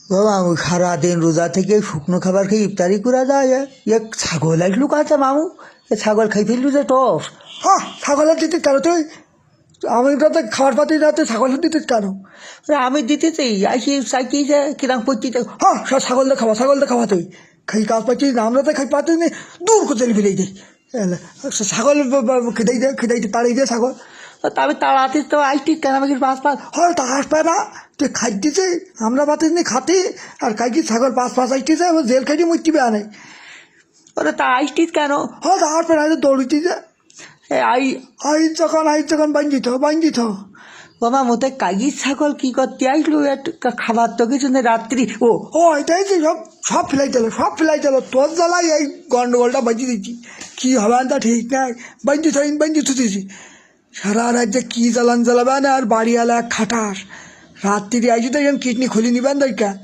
বাবা সারাদিন রোজা থেকে শুকনো খাবার খেয়ে ইফতারি করা যায় এক ছাগল আসলু কাছে মামু এ ছাগল খাই ফেললু যে টস। হ্যাঁ ছাগলের দিতে কেন তুই? আমি তো খাবার পাতি রাতে ছাগলের দিতে কেন? আমি দিতেছি আইসি চাইছি যে কিরাম করছি হ্যাঁ সব ছাগল দিয়ে খাওয়া তুই খাই কাজ পাচ্ছিস না, আমরা তো খাই পাচ্ছি না, দূর করে চলে ফেলে দিই ছাগল খেদাই দে তাড়াই দে ছাগল। তা আমি তাড়াতে তো আইসটি কেন আমাকে পাঁচ পাঁচ হয় তা আসবে না, তুই খাই দিছে আমরা পাতিস নি খাতে আর খাইছি ছাগল পাঁচ আসতেছে জেল খাইটি মুটিবে আনে। ওরে তা আইসটিস কেন? হয় তা আসবে না, দৌড়িতেছে এ আই যখন বাঞ্জিত ও মামু তো কাগির ছাগল কি করতে আইসলু খাবার তো কিছু নেই রাত্রি ও এটাই যে সব ফেলাই দিল তোর জ্বালাই এই গন্ডগোলটা বাঁচিয়ে দিচ্ছি। কী হবে তা ঠিক নাই, বাঞ্জি থুতেছি সারা রাজ্যে কী জ্বালাবে না, আর বাড়িওয়ালা এক খাটাস রাত্রি আইসি তো এখন কিডনি খুলি নিবেন দরকার।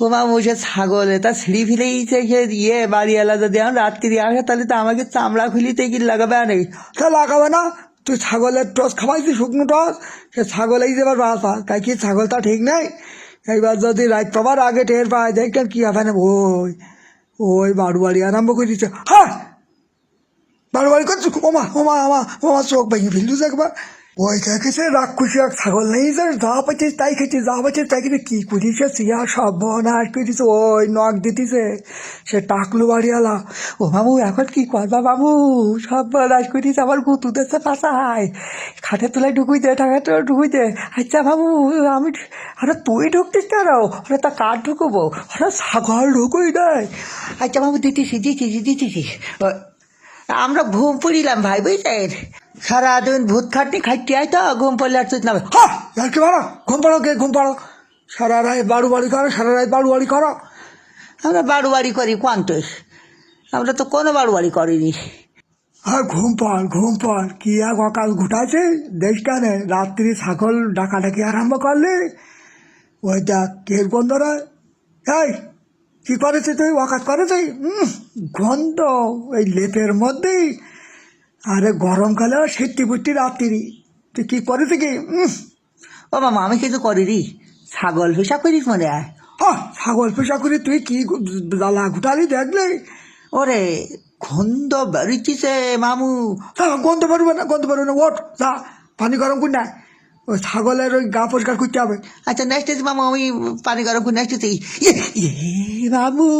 ও মামু সে ছাগল এটা ছিঁড়ি ফিরেইছে সে বাড়িওয়ালা যদি এখন রাত্রি আসে তাহলে তো আমাকে চামড়া খুলিতে কি লাগাবে আর তা লাগাবে না, তুই ছাগলের টস খাওয়াইছি শুকনো টস, সে ছাগল এই যে এবার বাস তাই কি ছাগলটা ঠিক নাই। এইবার যদি রাত পাবার আগে টের পায় দেখেন কী হবে না, ওই বাড়ি আরম্ভ করে দিচ্ছে। হ্যাঁ বাড়ি করছে ওমা চোখ ভেঙে ফেললু একবার। ওই দেখেছে রাক্ষসী এক ছাগল নেই যে যা পাচ্ছিস তাই খেয়েছিস, যা পাচ্ছিস তাই খেতে কী করিস সিয়া সব বনাশ করেছিস, ওই নখ দিতিছে সে টাকলু বাড়িওয়ালা। ও মামু এখন কি করবা মামু সব বলাস করিস আমার গুতু দেশে পাশায় খাটে তোলায় ঢুকুই দে টাকাটা ঢুকুই দে। আচ্ছা মামু আমি আরে তুই ঢুকতিস কেন? আরে তা কার ঢুকবো? আরে ছাগল ঢুকুই দেয়। আচ্ছা মামু দিতেছি আমরা ঘুম পড়িলাম ভাই বুঝলেন, সারাদিন ভূত খাটনি খাইতে আয় তো ঘুম পড়লে আর তুই নামে হ্যাঁ আর কি বাড়ো ঘুম পাড়ো সারা রায় বাড়ি করো। আমরা বাড়ি করি কোয়ান্টস, আমরা তো কোনো বাড়ি করিনি। হ্যাঁ ঘুম পাড় কি এক অকাল ঘুটাছে দেশ কানে রাত্রি ছাগল ডাকাডাকি আরম্ভ করলে ওই দেখ কে বন্ধুরা এই কী করেছে তুই ওয়াকাত করেছে গন্ধ ওই লেপের মধ্যেই, আরে গরমকালেও সিট্টি ফুট্টি রাত্রি তুই কী করেছে কি? ও মামা আমি কিছু করিনি, ছাগল পেশা করিস মনে হয়। হ্যাঁ ছাগল পেশা করে তুই কি জ্বালা ঘুটালি দেখলে? ওরে গন্ধ বেরিয়েছে মামু। গন্ধ পারবে না ওঠ যা পানি গরম করি না, ওই ছাগলের ওই গা পরিষ্কার করতে হবে। আচ্ছা নেক্সট মামু আমি পানি গরম করে নেক্সট মামু।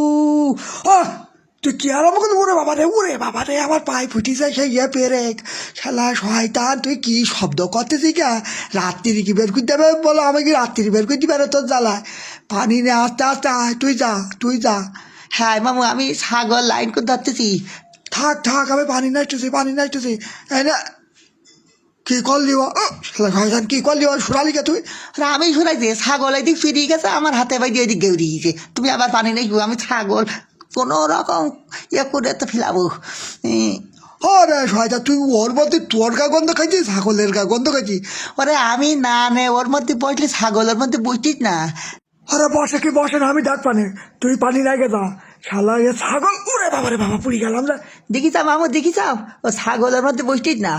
তুই কি আর আমাকে ওরে বাবা রে আমার পায়ে ফুটিছে সেই পেরে শালা শয়তান, তুই কি শব্দ করতেছি কে? রাত্রি কি বের করতে হবে বলো, আমি কি রাত্রি বের করতে পারে তোর জ্বালায়? পানি নে আস্তে আয়, তুই যা। হ্যাঁ মামু আমি ছাগল লাইন করে ধরতেছি। থাক আমি পানি নাচতেছি এই না কি করলি শয়তান, কি করলি শুনালি কে তুই? আমি শুনাইছি ছাগল এদিক ফিরিয়ে গেছে আমার হাতে বাইরে এদিক গেউড়ে গিয়েছে, তুমি আবার পানি নেই আমি ছাগল কোনো রকম করে তো ফেলাবো। রে শয়তান তুই ওর মধ্যে তোর গা গন্ধ খাইছিস, ছাগলের গা গন্ধ খাইছিস? ওরে আমি না নে ওর মধ্যে বসলে ছাগলের মধ্যে বসতিস না। আরে বসে না আমি ডাক পানি, তুই পানি লাগে যা শালা এ ছাগল উড়ে বাবা পুড়ি গেলাম রে। দেখি চাও মামু দেখি চাও ও ছাগলের মধ্যে বসতিস না,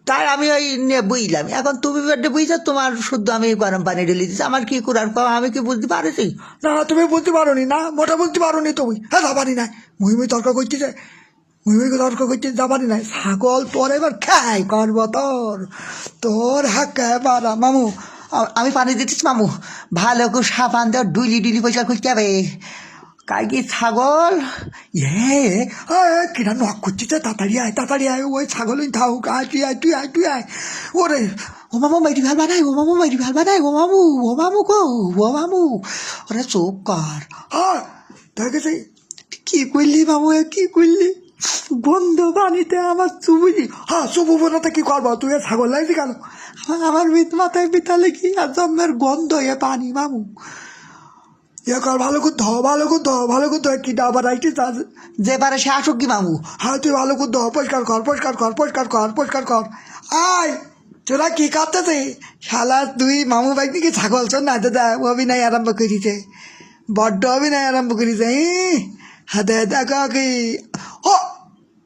তাই আমি ওই নিয়ে বুঝলাম। এখন তুমি বেডে বুঝছো তোমার শুদ্ধ আমি গরম পানি ঢেলে দিচ্ছি, আমার কি করার আমি কি বুঝতে পারছি? না তুমি বুঝতে পারো নি, না মোটা বুঝতে পারো নি তুমি। হ্যাঁ যাবানি নাই মুই তর্ক করতেছে, তর্ক করতে যাবানি নাই ছাগল তোর এবার খাই করব তোর হ্যাঁ বারা মামু। আমি পানি দিতেছি মামু, ভালো করে সাবান দেওয়া ডুলি পয়সা করতে হবে। কাকি ছাগল কিনা নক করছিস, তাড়াতাড়ি আয় ওই ছাগল থাকুক, আয় তুই আয় ওরে। ও মামু মাইরি ভালবা নাই, ও মামু ওরা চোখ কর। হ্যাঁ দেখেছি কি করলি মামু কি করলি? গন্ধ পানিতে আমার চুবুজি। হ্যাঁ চুবুবো না তো কি করবো, তুই ছাগল লাগছি কেন? আমার মাথায় বিতালে কি আর জন্মের গন্ধ এ পানি মামু। কর ভালো করতে কিটা আবার আইটি যে পারে সে আসুক কি মামু। হ্যাঁ তুই ভালো করতে পরিষ্কার কর। আয় তোরা কি করতেছে শালা তুই মামু ভাই কি ছাগল চল না দাদা অভিনয় আরম্ভ করেছে, বড্ড অভিনয় আরম্ভ করেছে। হাতে দেখো কি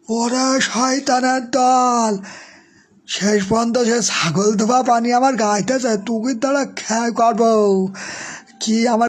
ওরা শয়তানের দল, শেষ পর্যন্ত সে ছাগল ধোয়া পানি আমার গাইতেছে, তুই তারা খেয়ে করবো কি আমার